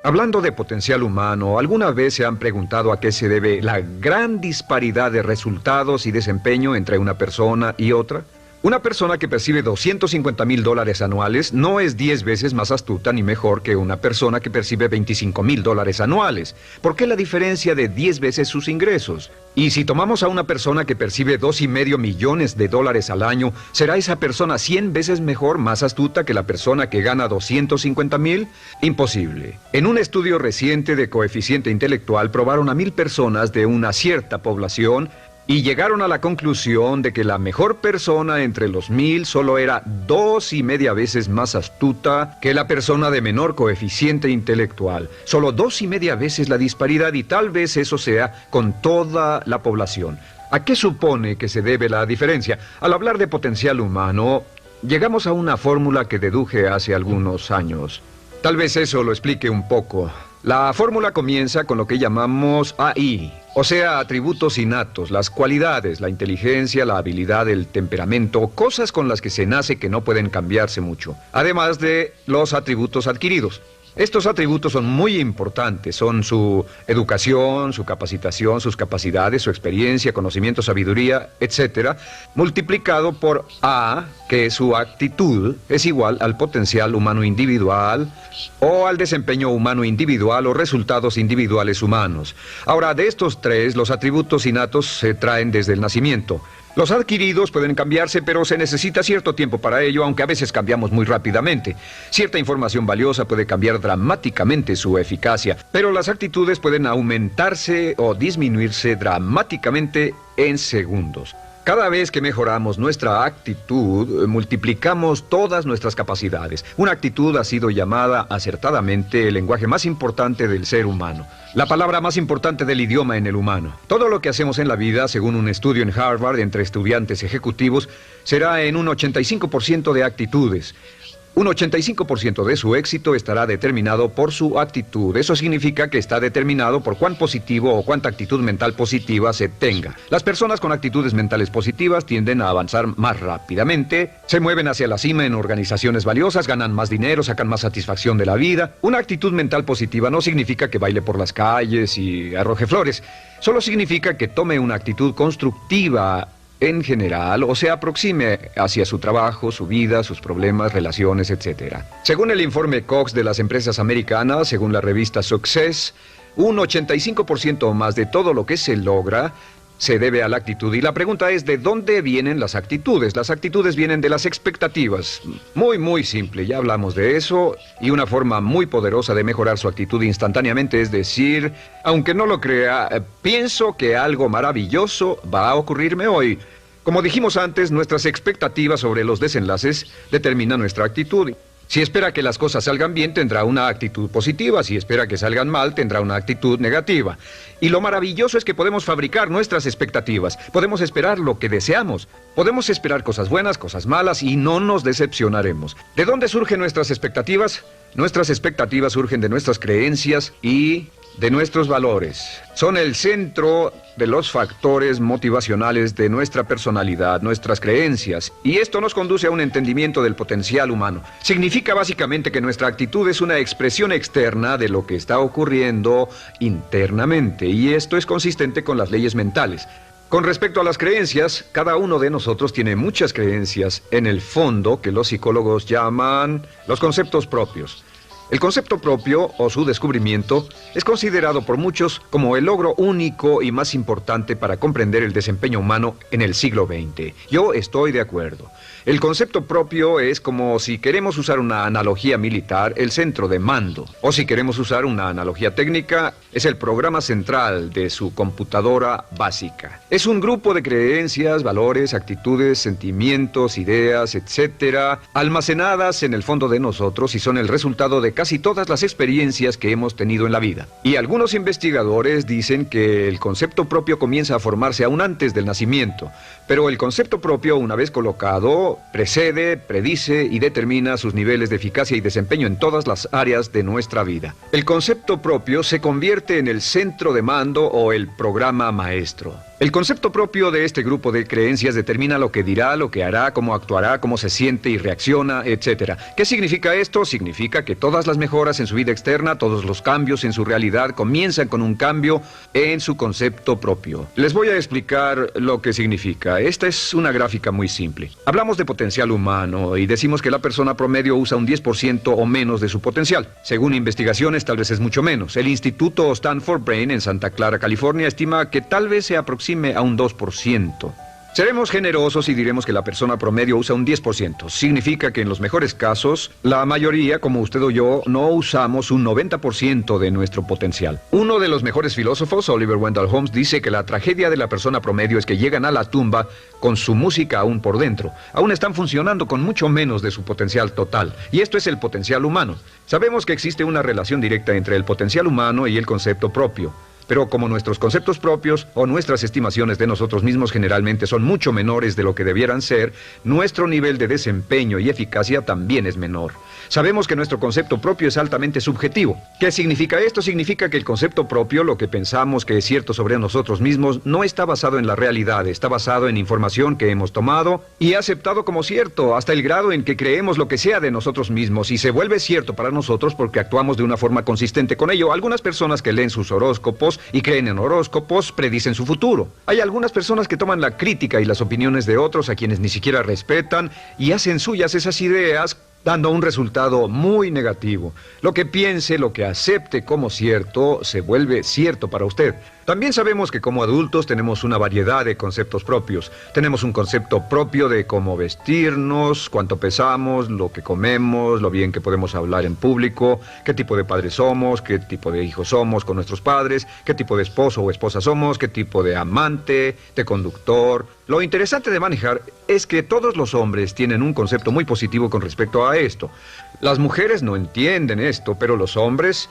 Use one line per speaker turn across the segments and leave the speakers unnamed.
Hablando de potencial humano, ¿alguna vez se han preguntado a qué se debe la gran disparidad de resultados y desempeño entre una persona y otra? Una persona que percibe $250,000 anuales no es 10 veces más astuta ni mejor que una persona que percibe $25,000 anuales. ¿Por qué la diferencia de 10 veces sus ingresos? Y si tomamos a una persona que percibe $2,5 millones al año, ¿será esa persona 100 veces mejor, más astuta que la persona que gana $250,000? Imposible. En un estudio reciente de coeficiente intelectual probaron a 1,000 personas de una cierta población y llegaron a la conclusión de que la mejor persona entre los 1,000 solo era 2,5 veces más astuta que la persona de menor coeficiente intelectual. Solo 2,5 veces la disparidad, y tal vez eso sea con toda la población. ¿A qué supone que se debe la diferencia? Al hablar de potencial humano, llegamos a una fórmula que deduje hace algunos años. Tal vez eso lo explique un poco. La fórmula comienza con lo que llamamos AI, o sea, atributos innatos, las cualidades, la inteligencia, la habilidad, el temperamento, cosas con las que se nace que no pueden cambiarse mucho, además de los atributos adquiridos. Estos atributos son muy importantes, son su educación, su capacitación, sus capacidades, su experiencia, conocimiento, sabiduría, etc., multiplicado por A, que es su actitud, es igual al potencial humano individual o al desempeño humano individual o resultados individuales humanos. Ahora, de estos tres, los atributos innatos se traen desde el nacimiento. Los adquiridos pueden cambiarse, pero se necesita cierto tiempo para ello, aunque a veces cambiamos muy rápidamente. Cierta información valiosa puede cambiar dramáticamente su eficacia, pero las actitudes pueden aumentarse o disminuirse dramáticamente en segundos. Cada vez que mejoramos nuestra actitud, multiplicamos todas nuestras capacidades. Una actitud ha sido llamada acertadamente el lenguaje más importante del ser humano. La palabra más importante del idioma en el humano. Todo lo que hacemos en la vida, según un estudio en Harvard entre estudiantes ejecutivos, será en un 85% de actitudes. Un 85% de su éxito estará determinado por su actitud. Eso significa que está determinado por cuán positivo o cuánta actitud mental positiva se tenga. Las personas con actitudes mentales positivas tienden a avanzar más rápidamente, se mueven hacia la cima en organizaciones valiosas, ganan más dinero, sacan más satisfacción de la vida. Una actitud mental positiva no significa que baile por las calles y arroje flores. Solo significa que tome una actitud constructiva en general, o se aproxime hacia su trabajo, su vida, sus problemas, relaciones, etc. Según el informe Cox de las empresas americanas, según la revista Success, un 85% o más de todo lo que se logra se debe a la actitud. Y la pregunta es, ¿de dónde vienen las actitudes? Las actitudes vienen de las expectativas. Muy simple, ya hablamos de eso. Y una forma muy poderosa de mejorar su actitud instantáneamente es decir, aunque no lo crea, pienso que algo maravilloso va a ocurrirme hoy. Como dijimos antes, nuestras expectativas sobre los desenlaces determinan nuestra actitud. Si espera que las cosas salgan bien, tendrá una actitud positiva. Si espera que salgan mal, tendrá una actitud negativa. Y lo maravilloso es que podemos fabricar nuestras expectativas. Podemos esperar lo que deseamos. Podemos esperar cosas buenas, cosas malas, y no nos decepcionaremos. ¿De dónde surgen nuestras expectativas? Nuestras expectativas surgen de nuestras creencias y de nuestros valores. Son el centro de los factores motivacionales de nuestra personalidad, nuestras creencias, y esto nos conduce a un entendimiento del potencial humano. Significa básicamente que nuestra actitud es una expresión externa de lo que está ocurriendo internamente, y esto es consistente con las leyes mentales. Con respecto a las creencias, cada uno de nosotros tiene muchas creencias en el fondo que los psicólogos llaman los conceptos propios. El concepto propio, o su descubrimiento, es considerado por muchos como el logro único y más importante para comprender el desempeño humano en el siglo XX. Yo estoy de acuerdo. El concepto propio es como si queremos usar una analogía militar, el centro de mando. O si queremos usar una analogía técnica, es el programa central de su computadora básica. Es un grupo de creencias, valores, actitudes, sentimientos, ideas, etcétera, almacenadas en el fondo de nosotros y son el resultado de casi todas las experiencias que hemos tenido en la vida. Y algunos investigadores dicen que el concepto propio comienza a formarse aún antes del nacimiento, pero el concepto propio, una vez colocado, precede, predice y determina sus niveles de eficacia y desempeño en todas las áreas de nuestra vida. El concepto propio se convierte en el centro de mando o el programa maestro. El concepto propio de este grupo de creencias determina lo que dirá, lo que hará, cómo actuará, cómo se siente y reacciona, etc. ¿Qué significa esto? Significa que todas las mejoras en su vida externa, todos los cambios en su realidad comienzan con un cambio en su concepto propio. Les voy a explicar lo que significa. Esta es una gráfica muy simple. Hablamos de potencial humano y decimos que la persona promedio usa un 10% o menos de su potencial. Según investigaciones, tal vez es mucho menos. El Instituto Stanford Brain en Santa Clara, California, estima que tal vez se aproxime a un 2%. Seremos generosos y diremos que la persona promedio usa un 10%. Significa que en los mejores casos, la mayoría, como usted o yo, no usamos un 90% de nuestro potencial. Uno de los mejores filósofos, Oliver Wendell Holmes, dice que la tragedia de la persona promedio es que llegan a la tumba con su música aún por dentro. Aún están funcionando con mucho menos de su potencial total. Y esto es el potencial humano. Sabemos que existe una relación directa entre el potencial humano y el concepto propio. Pero como nuestros conceptos propios o nuestras estimaciones de nosotros mismos generalmente son mucho menores de lo que debieran ser, nuestro nivel de desempeño y eficacia también es menor. Sabemos que nuestro concepto propio es altamente subjetivo. ¿Qué significa esto? Significa que el concepto propio, lo que pensamos que es cierto sobre nosotros mismos, no está basado en la realidad, está basado en información que hemos tomado y aceptado como cierto, hasta el grado en que creemos lo que sea de nosotros mismos y se vuelve cierto para nosotros porque actuamos de una forma consistente con ello. Algunas personas que leen sus horóscopos y creen en horóscopos predicen su futuro. Hay algunas personas que toman la crítica y las opiniones de otros a quienes ni siquiera respetan y hacen suyas esas ideas, dando un resultado muy negativo. Lo que piense, lo que acepte como cierto, se vuelve cierto para usted. También sabemos que como adultos tenemos una variedad de conceptos propios. Tenemos un concepto propio de cómo vestirnos, cuánto pesamos, lo que comemos, lo bien que podemos hablar en público, qué tipo de padres somos, qué tipo de hijos somos con nuestros padres, qué tipo de esposo o esposa somos, qué tipo de amante, de conductor. Lo interesante de manejar es que todos los hombres tienen un concepto muy positivo con respecto a esto. Las mujeres no entienden esto, pero los hombres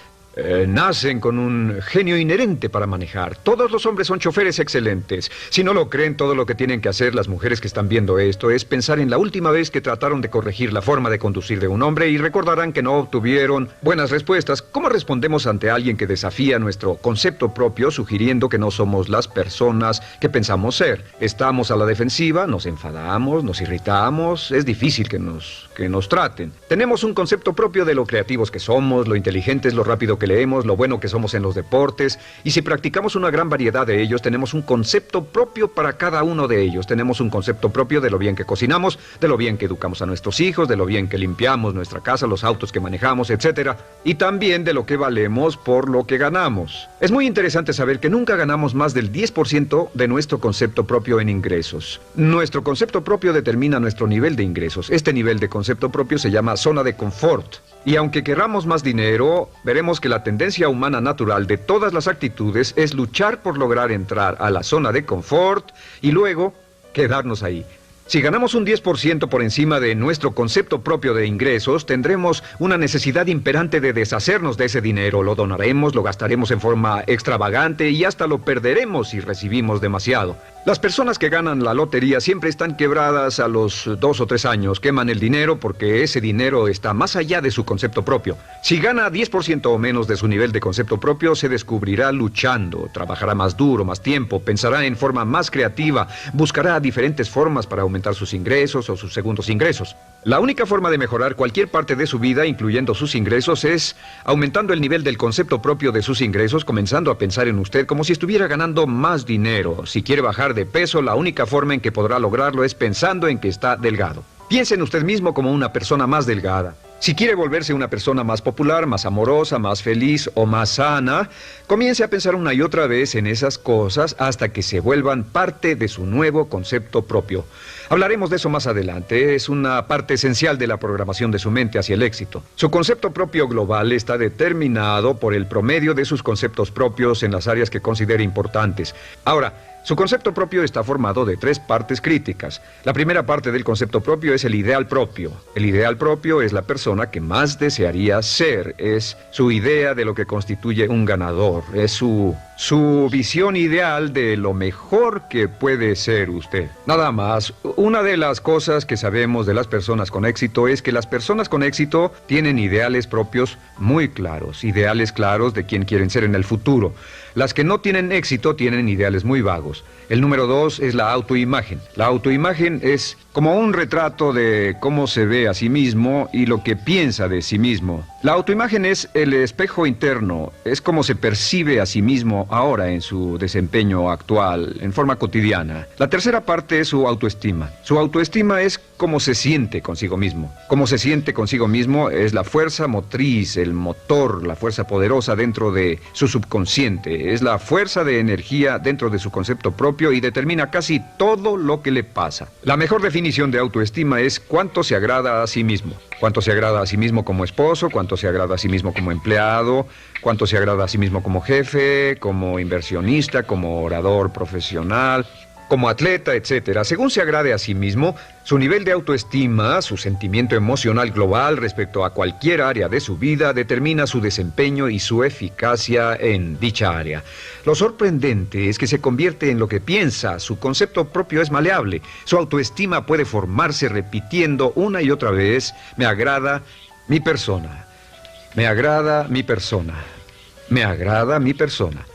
nacen con un genio inherente para manejar. Todos los hombres son choferes excelentes. Si no lo creen, todo lo que tienen que hacer las mujeres que están viendo esto es pensar en la última vez que trataron de corregir la forma de conducir de un hombre y recordarán que no obtuvieron buenas respuestas. ¿Cómo respondemos ante alguien que desafía nuestro concepto propio sugiriendo que no somos las personas que pensamos ser? Estamos a la defensiva, nos enfadamos, nos irritamos, es difícil que nos traten. Tenemos un concepto propio de lo creativos que somos, lo inteligentes, lo rápido que leemos, lo bueno que somos en los deportes, y si practicamos una gran variedad de ellos, tenemos un concepto propio para cada uno de ellos. Tenemos un concepto propio de lo bien que cocinamos, de lo bien que educamos a nuestros hijos, de lo bien que limpiamos nuestra casa, los autos que manejamos, etc. Y también de lo que valemos por lo que ganamos. Es muy interesante saber que nunca ganamos más del 10% de nuestro concepto propio en ingresos. Nuestro concepto propio determina nuestro nivel de ingresos. Este nivel de concepto propio se llama zona de confort. Y aunque querramos más dinero, veremos que la tendencia humana natural de todas las actitudes es luchar por lograr entrar a la zona de confort y luego quedarnos ahí. Si ganamos un 10% por encima de nuestro concepto propio de ingresos, tendremos una necesidad imperante de deshacernos de ese dinero. Lo donaremos, lo gastaremos en forma extravagante y hasta lo perderemos si recibimos demasiado. Las personas que ganan la lotería siempre están quebradas a los 2 o 3 años. Queman el dinero porque ese dinero está más allá de su concepto propio. Si gana 10% o menos de su nivel de concepto propio, se descubrirá luchando, trabajará más duro, más tiempo, pensará en forma más creativa, buscará diferentes formas para aumentar sus ingresos o sus segundos ingresos. La única forma de mejorar cualquier parte de su vida, incluyendo sus ingresos, es aumentando el nivel del concepto propio de sus ingresos, comenzando a pensar en usted como si estuviera ganando más dinero. Si quiere bajar de peso, la única forma en que podrá lograrlo es pensando en que está delgado. Piense en usted mismo como una persona más delgada. Si quiere volverse una persona más popular, más amorosa, más feliz o más sana, comience a pensar una y otra vez en esas cosas hasta que se vuelvan parte de su nuevo concepto propio. Hablaremos de eso más adelante. Es una parte esencial de la programación de su mente hacia el éxito. Su concepto propio global está determinado por el promedio de sus conceptos propios en las áreas que considere importantes. Ahora, su concepto propio está formado de 3 partes críticas. La primera parte del concepto propio es el ideal propio. El ideal propio es la persona que más desearía ser. Es su idea de lo que constituye un ganador. Es su su visión ideal de lo mejor que puede ser usted. Nada más, una de las cosas que sabemos de las personas con éxito es que las personas con éxito tienen ideales propios muy claros, ideales claros de quién quieren ser en el futuro. Las que no tienen éxito tienen ideales muy vagos. El número 2 es la autoimagen. La autoimagen es como un retrato de cómo se ve a sí mismo y lo que piensa de sí mismo. La autoimagen es el espejo interno, es como se percibe a sí mismo ahora en su desempeño actual, en forma cotidiana. La tercera parte es su autoestima. Su autoestima es cómo se siente consigo mismo. Cómo se siente consigo mismo es la fuerza motriz, el motor, la fuerza poderosa dentro de su subconsciente. Es la fuerza de energía dentro de su concepto propio y determina casi todo lo que le pasa. La mejor definición de autoestima es cuánto se agrada a sí mismo. Cuánto se agrada a sí mismo como esposo, cuánto se agrada a sí mismo como empleado, cuánto se agrada a sí mismo como jefe, como inversionista, como orador profesional, como atleta, etcétera. Según se agrade a sí mismo, su nivel de autoestima, su sentimiento emocional global respecto a cualquier área de su vida determina su desempeño y su eficacia en dicha área. Lo sorprendente es que se convierte en lo que piensa, su concepto propio es maleable, su autoestima puede formarse repitiendo una y otra vez: me agrada mi persona, me agrada mi persona, me agrada mi persona.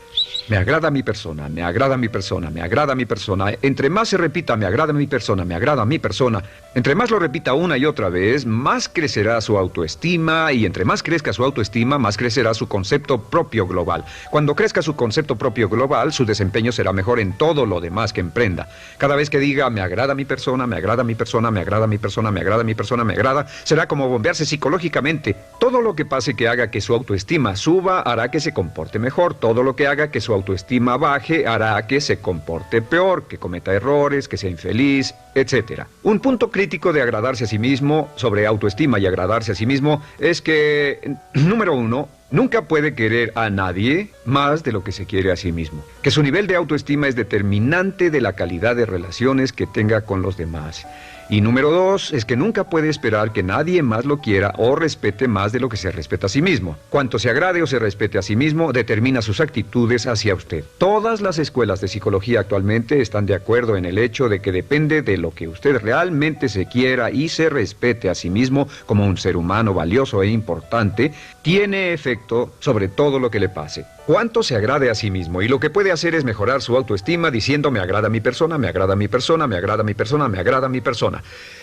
Me agrada mi persona, me agrada mi persona, me agrada mi persona. Entre más se repita, me agrada mi persona, me agrada mi persona, entre más lo repita una y otra vez, más crecerá su autoestima, y entre más crezca su autoestima, más crecerá su concepto propio global. Cuando crezca su concepto propio global, su desempeño será mejor en todo lo demás que emprenda. Cada vez que diga, me agrada mi persona, me agrada mi persona, me agrada mi persona, me agrada mi persona, me agrada, será como bombearse psicológicamente. Todo lo que pase que haga que su autoestima suba, hará que se comporte mejor. Todo lo que haga que su autoestima baje, hará que se comporte peor, que cometa errores, que sea infeliz, etc. Un punto crítico de agradarse a sí mismo, sobre autoestima y agradarse a sí mismo, es que, número 1, nunca puede querer a nadie más de lo que se quiere a sí mismo. Que su nivel de autoestima es determinante de la calidad de relaciones que tenga con los demás. Y número 2, es que nunca puede esperar que nadie más lo quiera o respete más de lo que se respeta a sí mismo. Cuanto se agrade o se respete a sí mismo, determina sus actitudes hacia usted. Todas las escuelas de psicología actualmente están de acuerdo en el hecho de que depende de lo que usted realmente se quiera y se respete a sí mismo como un ser humano valioso e importante, tiene efecto sobre todo lo que le pase. Cuánto se agrade a sí mismo, y lo que puede hacer es mejorar su autoestima diciendo: me agrada mi persona, me agrada mi persona, me agrada mi persona, me agrada mi persona.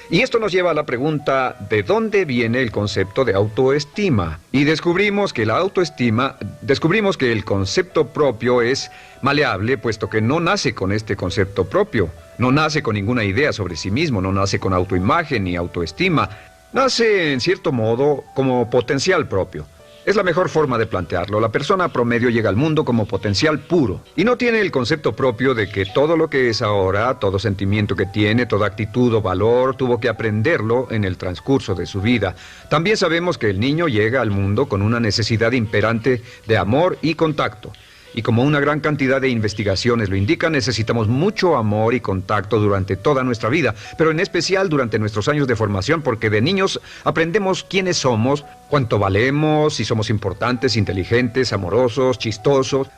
Y esto nos lleva a la pregunta: ¿de dónde viene el concepto de autoestima? Y descubrimos que el concepto propio es maleable, puesto que no nace con este concepto propio, no nace con ninguna idea sobre sí mismo, no nace con autoimagen ni autoestima, nace en cierto modo como potencial propio. Es la mejor forma de plantearlo. La persona promedio llega al mundo como potencial puro y no tiene el concepto propio de que todo lo que es ahora, todo sentimiento que tiene, toda actitud o valor, tuvo que aprenderlo en el transcurso de su vida. También sabemos que el niño llega al mundo con una necesidad imperante de amor y contacto. Y como una gran cantidad de investigaciones lo indican, necesitamos mucho amor y contacto durante toda nuestra vida, pero en especial durante nuestros años de formación, porque de niños aprendemos quiénes somos, cuánto valemos, si somos importantes, inteligentes, amorosos, chistosos.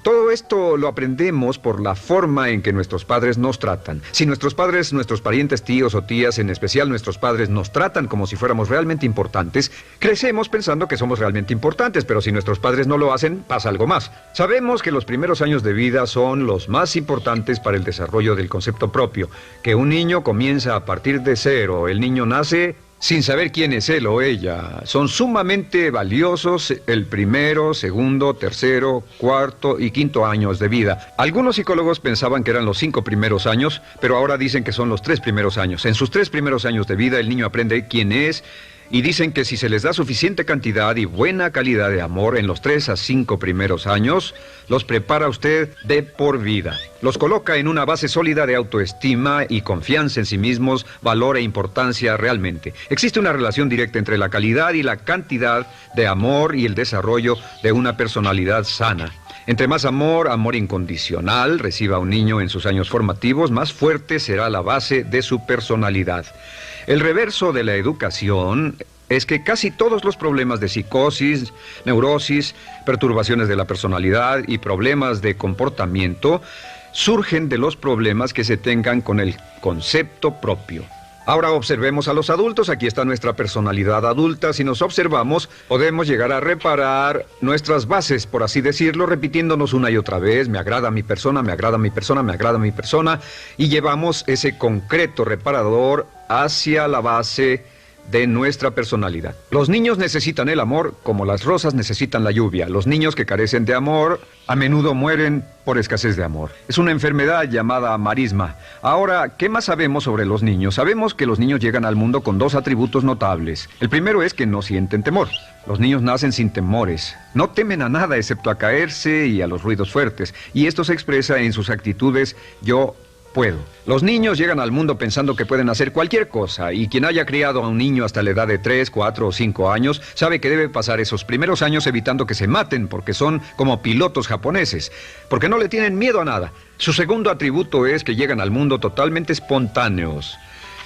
Todo esto lo aprendemos por la forma en que nuestros padres nos tratan. Si nuestros padres, nuestros parientes, tíos o tías, en especial nuestros padres, nos tratan como si fuéramos realmente importantes, crecemos pensando que somos realmente importantes, pero si nuestros padres no lo hacen, pasa algo más. Sabemos que los primeros años de vida son los más importantes para el desarrollo del concepto propio, que un niño comienza a partir de cero. El niño nace sin saber quién es él o ella. Son sumamente valiosos el primero, segundo, tercero, cuarto y quinto años de vida. Algunos psicólogos pensaban que eran los 5 primeros años, pero ahora dicen que son los 3 primeros años. En sus 3 primeros años de vida el niño aprende quién es, y dicen que si se les da suficiente cantidad y buena calidad de amor en los 3 a 5 primeros años, los prepara usted de por vida. Los coloca en una base sólida de autoestima y confianza en sí mismos, valor e importancia realmente. Existe una relación directa entre la calidad y la cantidad de amor y el desarrollo de una personalidad sana. Entre más amor, amor incondicional, reciba un niño en sus años formativos, más fuerte será la base de su personalidad. El reverso de la educación es que casi todos los problemas de psicosis, neurosis, perturbaciones de la personalidad y problemas de comportamiento surgen de los problemas que se tengan con el concepto propio. Ahora observemos a los adultos. Aquí está nuestra personalidad adulta. Si nos observamos, podemos llegar a reparar nuestras bases, por así decirlo, repitiéndonos una y otra vez: me agrada mi persona, me agrada mi persona, me agrada mi persona, y llevamos ese concreto reparador hacia la base de nuestra personalidad. Los niños necesitan el amor como las rosas necesitan la lluvia. Los niños que carecen de amor a menudo mueren por escasez de amor. Es una enfermedad llamada marisma. Ahora, ¿qué más sabemos sobre los niños? Sabemos que los niños llegan al mundo con dos atributos notables. El primero es que no sienten temor. Los niños nacen sin temores. No temen a nada excepto a caerse y a los ruidos fuertes. Y esto se expresa en sus actitudes: yo puedo. Los niños llegan al mundo pensando que pueden hacer cualquier cosa, y quien haya criado a un niño hasta la edad de 3, 4 o 5 años sabe que debe pasar esos primeros años evitando que se maten, porque son como pilotos japoneses, porque no le tienen miedo a nada. Su segundo atributo es que llegan al mundo totalmente espontáneos.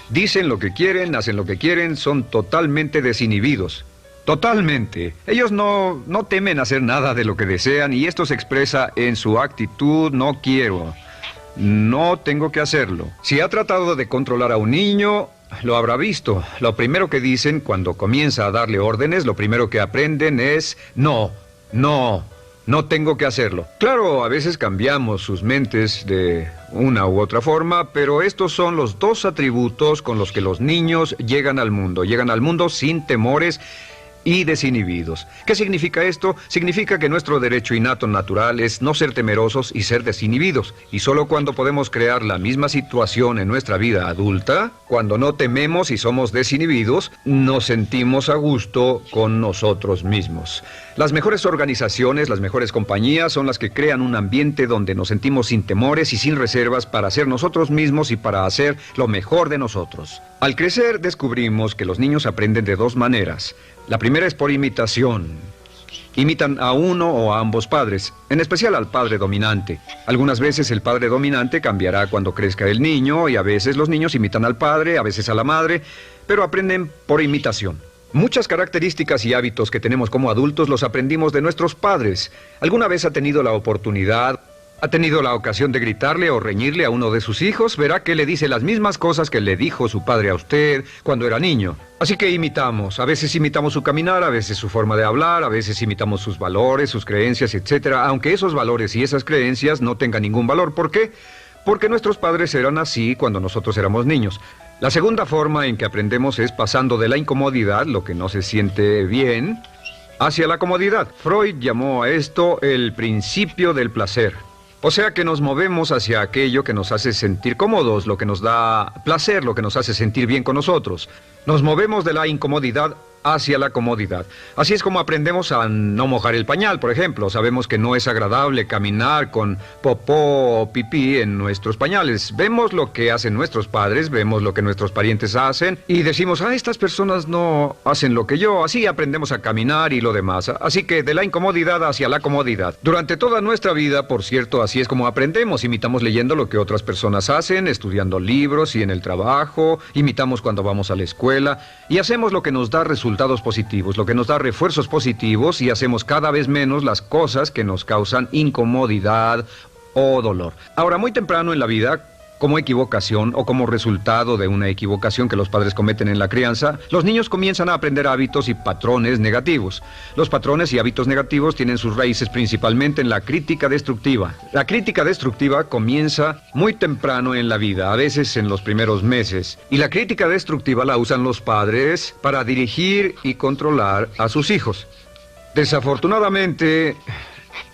Dicen lo que quieren, hacen lo que quieren, son totalmente desinhibidos. Totalmente. Ellos no temen hacer nada de lo que desean, y esto se expresa en su actitud: no quiero. No tengo que hacerlo. Si ha tratado de controlar a un niño, lo habrá visto. Lo primero que dicen cuando comienza a darle órdenes, lo primero que aprenden es: no tengo que hacerlo. Claro, a veces cambiamos sus mentes de una u otra forma, pero estos son los dos atributos con los que los niños llegan al mundo. Llegan al mundo sin temores y desinhibidos. ¿Qué significa esto? Significa que nuestro derecho innato natural es no ser temerosos y ser desinhibidos. Y solo cuando podemos crear la misma situación en nuestra vida adulta, cuando no tememos y somos desinhibidos, nos sentimos a gusto con nosotros mismos. Las mejores organizaciones, las mejores compañías son las que crean un ambiente donde nos sentimos sin temores y sin reservas para ser nosotros mismos y para hacer lo mejor de nosotros. Al crecer descubrimos que los niños aprenden de dos maneras. La primera es por imitación. Imitan a uno o a ambos padres, en especial al padre dominante. Algunas veces el padre dominante cambiará cuando crezca el niño, y a veces los niños imitan al padre, a veces a la madre, pero aprenden por imitación. Muchas características y hábitos que tenemos como adultos los aprendimos de nuestros padres. ¿Alguna vez ha tenido la ocasión de gritarle o reñirle a uno de sus hijos? Verá que le dice las mismas cosas que le dijo su padre a usted cuando era niño. Así que imitamos. A veces imitamos su caminar, a veces su forma de hablar, a veces imitamos sus valores, sus creencias, etc. Aunque esos valores y esas creencias no tengan ningún valor. ¿Por qué? Porque nuestros padres eran así cuando nosotros éramos niños. La segunda forma en que aprendemos es pasando de la incomodidad, lo que no se siente bien, hacia la comodidad. Freud llamó a esto el principio del placer. O sea que nos movemos hacia aquello que nos hace sentir cómodos, lo que nos da placer, lo que nos hace sentir bien con nosotros. Nos movemos de la incomodidad hacia la comodidad. Así es como aprendemos a no mojar el pañal, por ejemplo. Sabemos que no es agradable caminar con popó o pipí en nuestros pañales. Vemos lo que hacen nuestros padres, vemos lo que nuestros parientes hacen y decimos: estas personas no hacen lo que yo. Así aprendemos a caminar y lo demás. Así que de la incomodidad hacia la comodidad. Durante toda nuestra vida, por cierto, así es como aprendemos. Imitamos leyendo lo que otras personas hacen, estudiando libros y en el trabajo, imitamos cuando vamos a la escuela y hacemos lo que nos da resultados positivos, lo que nos da refuerzos positivos, y hacemos cada vez menos las cosas que nos causan incomodidad o dolor. Ahora, muy temprano en la vida, como equivocación o como resultado de una equivocación que los padres cometen en la crianza, los niños comienzan a aprender hábitos y patrones negativos. Los patrones y hábitos negativos tienen sus raíces principalmente en la crítica destructiva. La crítica destructiva comienza muy temprano en la vida, a veces en los primeros meses. Y la crítica destructiva la usan los padres para dirigir y controlar a sus hijos. Desafortunadamente,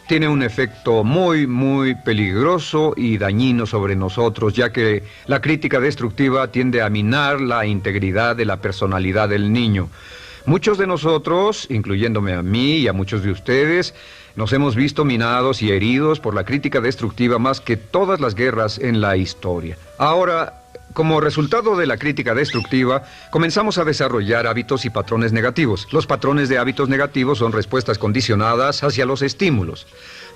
tiene un efecto muy peligroso y dañino sobre nosotros, ya que la crítica destructiva tiende a minar la integridad de la personalidad del niño. Muchos de nosotros, incluyéndome a mí y a muchos de ustedes, nos hemos visto minados y heridos por la crítica destructiva más que todas las guerras en la historia. Ahora, Como resultado de la crítica destructiva, comenzamos a desarrollar hábitos y patrones negativos. Los patrones de hábitos negativos son respuestas condicionadas hacia los estímulos.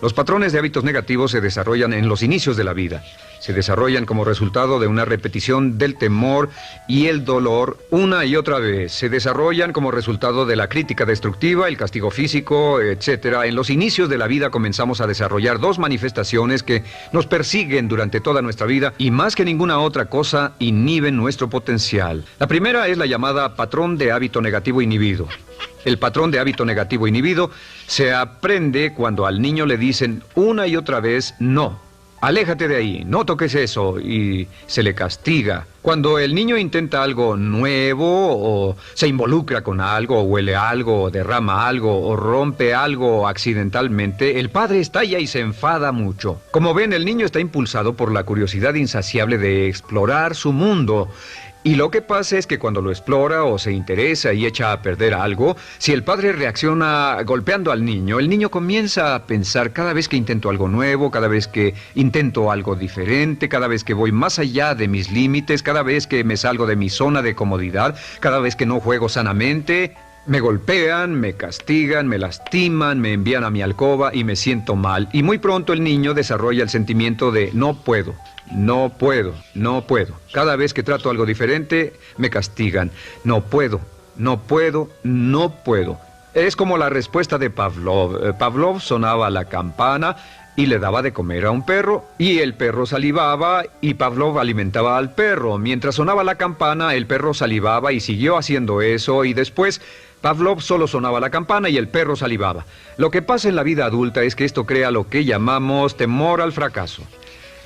Los patrones de hábitos negativos se desarrollan en los inicios de la vida. Se desarrollan como resultado de una repetición del temor y el dolor una y otra vez. Se desarrollan como resultado de la crítica destructiva, el castigo físico, etc. En los inicios de la vida comenzamos a desarrollar dos manifestaciones que nos persiguen durante toda nuestra vida y más que ninguna otra cosa inhiben nuestro potencial. La primera es la llamada patrón de hábito negativo inhibido. El patrón de hábito negativo inhibido se aprende cuando al niño le dicen una y otra vez no. Aléjate de ahí, no toques eso, y se le castiga. Cuando el niño intenta algo nuevo, o se involucra con algo, o huele algo, o derrama algo, o rompe algo accidentalmente, el padre estalla y se enfada mucho. Como ven, el niño está impulsado por la curiosidad insaciable de explorar su mundo. Y lo que pasa es que cuando lo explora o se interesa y echa a perder algo, si el padre reacciona golpeando al niño, el niño comienza a pensar cada vez que intento algo nuevo, cada vez que intento algo diferente, cada vez que voy más allá de mis límites, cada vez que me salgo de mi zona de comodidad, cada vez que no juego sanamente, me golpean, me castigan, me lastiman, me envían a mi alcoba y me siento mal. Y muy pronto el niño desarrolla el sentimiento de no puedo. No puedo, no puedo. Cada vez que trato algo diferente, me castigan. No puedo, no puedo, no puedo. Es como la respuesta de Pavlov. Pavlov sonaba la campana y le daba de comer a un perro, y el perro salivaba, y Pavlov alimentaba al perro. Mientras sonaba la campana, el perro salivaba y siguió haciendo eso, y después Pavlov solo sonaba la campana y el perro salivaba. Lo que pasa en la vida adulta es que esto crea lo que llamamos temor al fracaso.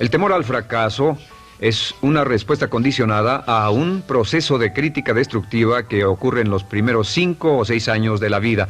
El temor al fracaso es una respuesta condicionada a un proceso de crítica destructiva que ocurre en los primeros 5 o 6 años de la vida.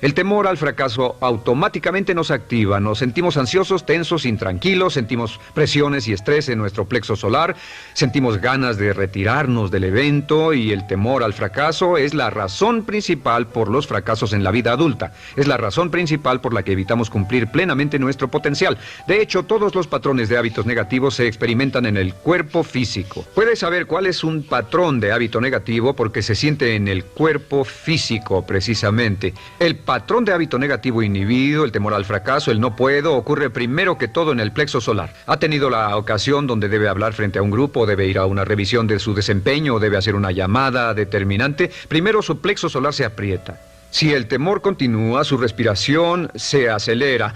El temor al fracaso automáticamente nos activa, nos sentimos ansiosos, tensos, intranquilos, sentimos presiones y estrés en nuestro plexo solar, sentimos ganas de retirarnos del evento, y el temor al fracaso es la razón principal por los fracasos en la vida adulta. Es la razón principal por la que evitamos cumplir plenamente nuestro potencial. De hecho, todos los patrones de hábitos negativos se experimentan en el cuerpo físico. Puedes saber cuál es un patrón de hábito negativo porque se siente en el cuerpo físico, precisamente. El patrón de hábito negativo inhibido, el temor al fracaso, el no puedo, ocurre primero que todo en el plexo solar. ¿Ha tenido la ocasión donde debe hablar frente a un grupo, debe ir a una revisión de su desempeño o debe hacer una llamada determinante? Primero su plexo solar se aprieta. Si el temor continúa, su respiración se acelera.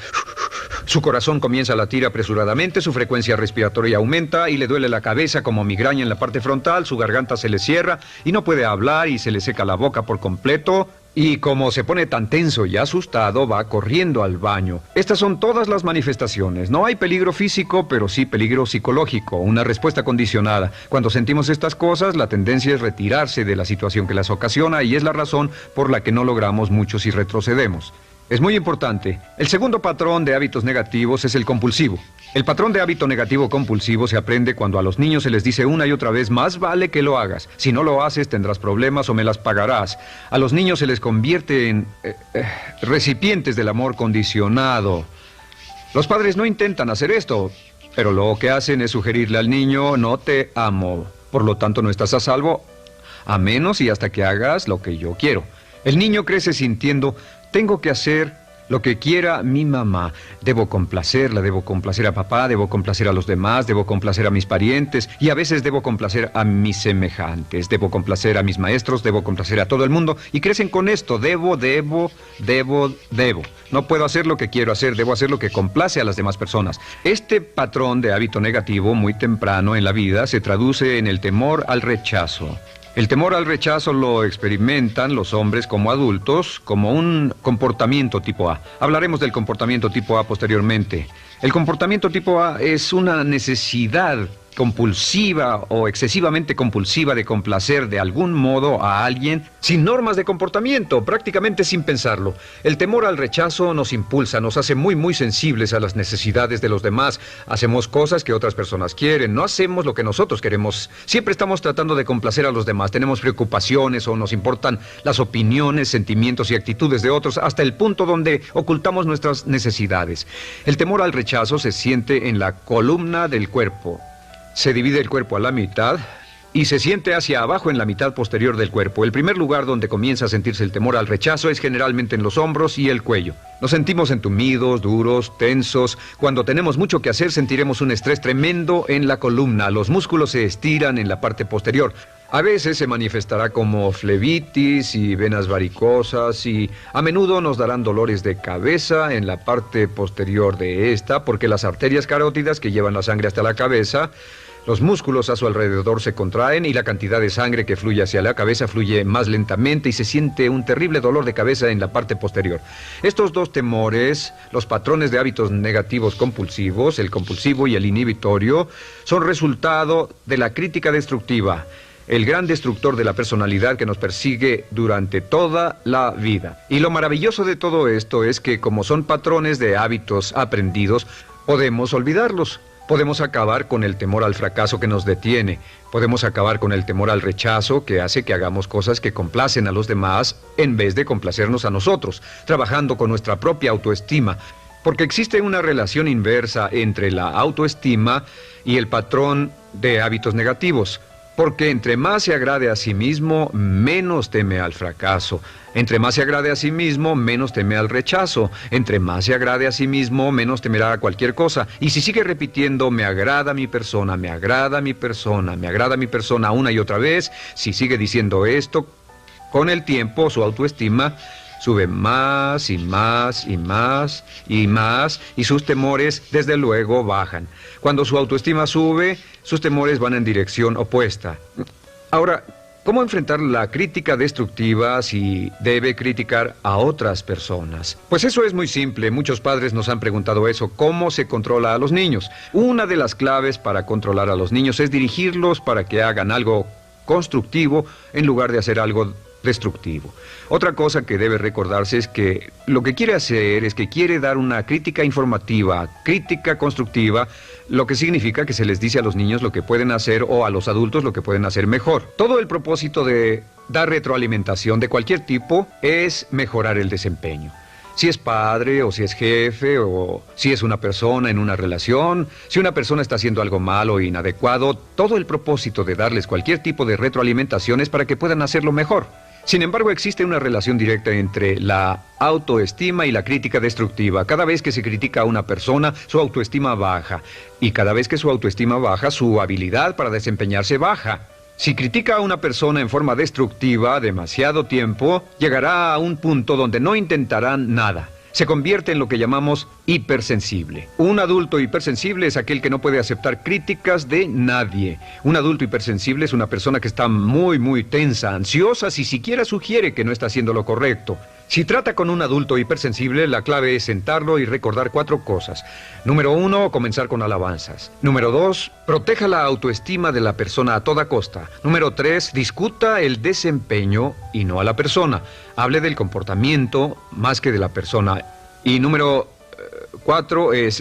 Su corazón comienza a latir apresuradamente, su frecuencia respiratoria aumenta y le duele la cabeza como migraña en la parte frontal, su garganta se le cierra y no puede hablar y se le seca la boca por completo. Y como se pone tan tenso y asustado, va corriendo al baño. Estas son todas las manifestaciones. No hay peligro físico, pero sí peligro psicológico, una respuesta condicionada. Cuando sentimos estas cosas, la tendencia es retirarse de la situación que las ocasiona y es la razón por la que no logramos mucho si retrocedemos. Es muy importante. El segundo patrón de hábitos negativos es el compulsivo. El patrón de hábito negativo compulsivo se aprende cuando a los niños se les dice una y otra vez, más vale que lo hagas. Si no lo haces, tendrás problemas o me las pagarás. A los niños se les convierte en recipientes del amor condicionado. Los padres no intentan hacer esto, pero lo que hacen es sugerirle al niño, no te amo. Por lo tanto, no estás a salvo, a menos y hasta que hagas lo que yo quiero. El niño crece sintiendo, tengo que hacer lo que quiera mi mamá. Debo complacerla, debo complacer a papá, debo complacer a los demás, debo complacer a mis parientes y a veces debo complacer a mis semejantes, debo complacer a mis maestros, debo complacer a todo el mundo y crecen con esto, debo. No puedo hacer lo que quiero hacer, debo hacer lo que complace a las demás personas. Este patrón de hábito negativo muy temprano en la vida se traduce en el temor al rechazo. El temor al rechazo lo experimentan los hombres como adultos como un comportamiento tipo A. Hablaremos del comportamiento tipo A posteriormente. El comportamiento tipo A es una necesidad compulsiva o excesivamente compulsiva de complacer de algún modo a alguien sin normas de comportamiento, prácticamente sin pensarlo. El temor al rechazo nos impulsa, nos hace muy sensibles a las necesidades de los demás. Hacemos cosas que otras personas quieren, no hacemos lo que nosotros queremos. Siempre estamos tratando de complacer a los demás, tenemos preocupaciones o nos importan las opiniones, sentimientos y actitudes de otros hasta el punto donde ocultamos nuestras necesidades. El temor al rechazo se siente en la columna del cuerpo. Se divide el cuerpo a la mitad y se siente hacia abajo en la mitad posterior del cuerpo. El primer lugar donde comienza a sentirse el temor al rechazo es generalmente en los hombros y el cuello. Nos sentimos entumidos, duros, tensos. Cuando tenemos mucho que hacer sentiremos un estrés tremendo en la columna. Los músculos se estiran en la parte posterior. A veces se manifestará como flebitis y venas varicosas y a menudo nos darán dolores de cabeza en la parte posterior de esta porque las arterias carótidas que llevan la sangre hasta la cabeza, los músculos a su alrededor se contraen y la cantidad de sangre que fluye hacia la cabeza fluye más lentamente y se siente un terrible dolor de cabeza en la parte posterior. Estos dos temores, los patrones de hábitos negativos compulsivos, el compulsivo y el inhibitorio, son resultado de la crítica destructiva, el gran destructor de la personalidad que nos persigue durante toda la vida. Y lo maravilloso de todo esto es que como son patrones de hábitos aprendidos, podemos olvidarlos. Podemos acabar con el temor al fracaso que nos detiene. Podemos acabar con el temor al rechazo que hace que hagamos cosas que complacen a los demás en vez de complacernos a nosotros, trabajando con nuestra propia autoestima. Porque existe una relación inversa entre la autoestima y el patrón de hábitos negativos. Porque entre más se agrade a sí mismo, menos teme al fracaso. Entre más se agrade a sí mismo, menos teme al rechazo. Entre más se agrade a sí mismo, menos temerá a cualquier cosa. Y si sigue repitiendo, me agrada mi persona, me agrada mi persona, me agrada mi persona una y otra vez, si sigue diciendo esto, con el tiempo su autoestima sube más y más y más y más y sus temores desde luego bajan. Cuando su autoestima sube, sus temores van en dirección opuesta. Ahora, ¿cómo enfrentar la crítica destructiva si debe criticar a otras personas? Pues eso es muy simple. Muchos padres nos han preguntado eso. ¿Cómo se controla a los niños? Una de las claves para controlar a los niños es dirigirlos para que hagan algo constructivo en lugar de hacer algo destructivo. Otra cosa que debe recordarse es que lo que quiere hacer es que quiere dar una crítica informativa, crítica constructiva, lo que significa que se les dice a los niños lo que pueden hacer o a los adultos lo que pueden hacer mejor. Todo el propósito de dar retroalimentación de cualquier tipo es mejorar el desempeño. Si es padre o si es jefe o si es una persona en una relación, si una persona está haciendo algo malo o inadecuado, todo el propósito de darles cualquier tipo de retroalimentación es para que puedan hacerlo mejor. Sin embargo, existe una relación directa entre la autoestima y la crítica destructiva. Cada vez que se critica a una persona, su autoestima baja. Y cada vez que su autoestima baja, su habilidad para desempeñarse baja. Si critica a una persona en forma destructiva demasiado tiempo, llegará a un punto donde no intentarán nada. Se convierte en lo que llamamos hipersensible. Un adulto hipersensible es aquel que no puede aceptar críticas de nadie. Un adulto hipersensible es una persona que está muy tensa, ansiosa, si siquiera sugiere que no está haciendo lo correcto. Si trata con un adulto hipersensible, la clave es sentarlo y recordar 4 cosas. Número 1, comenzar con alabanzas. Número 2, proteja la autoestima de la persona a toda costa. Número 3, discuta el desempeño y no a la persona. Hable del comportamiento más que de la persona. Y número 4 es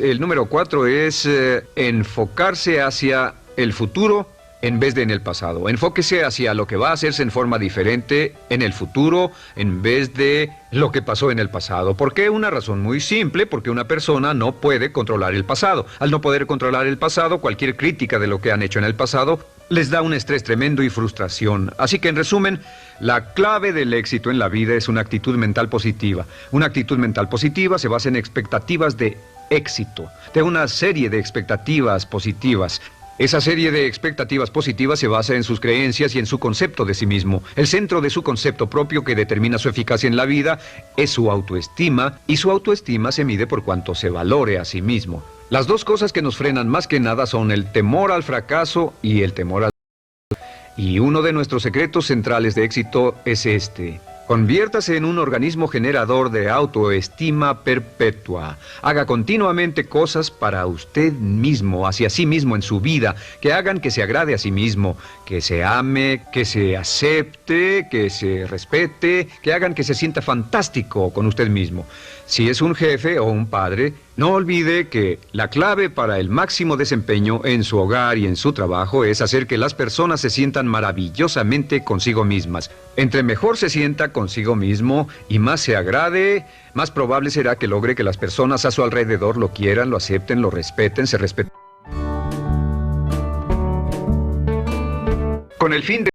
enfocarse hacia el futuro en vez de en el pasado. Enfóquese hacia lo que va a hacerse en forma diferente en el futuro en vez de lo que pasó en el pasado. ¿Por qué? Una razón muy simple, porque una persona no puede controlar el pasado. Al no poder controlar el pasado, cualquier crítica de lo que han hecho en el pasado les da un estrés tremendo y frustración. Así que en resumen, la clave del éxito en la vida es una actitud mental positiva. Una actitud mental positiva se basa en expectativas de éxito, de una serie de expectativas positivas. Esa serie de expectativas positivas se basa en sus creencias y en su concepto de sí mismo. El centro de su concepto propio que determina su eficacia en la vida es su autoestima, y su autoestima se mide por cuanto se valore a sí mismo. Las dos cosas que nos frenan más que nada son el temor al fracaso y el temor al... Y uno de nuestros secretos centrales de éxito es este: conviértase en un organismo generador de autoestima perpetua. Haga continuamente cosas para usted mismo, hacia sí mismo en su vida, que hagan que se agrade a sí mismo, que se ame, que se acepte, que se respete, que hagan que se sienta fantástico con usted mismo. Si es un jefe o un padre, no olvide que la clave para el máximo desempeño en su hogar y en su trabajo es hacer que las personas se sientan maravillosamente consigo mismas. Entre mejor se sienta consigo mismo y más se agrade, más probable será que logre que las personas a su alrededor lo quieran, lo acepten, lo respeten, se respeten. con el fin de...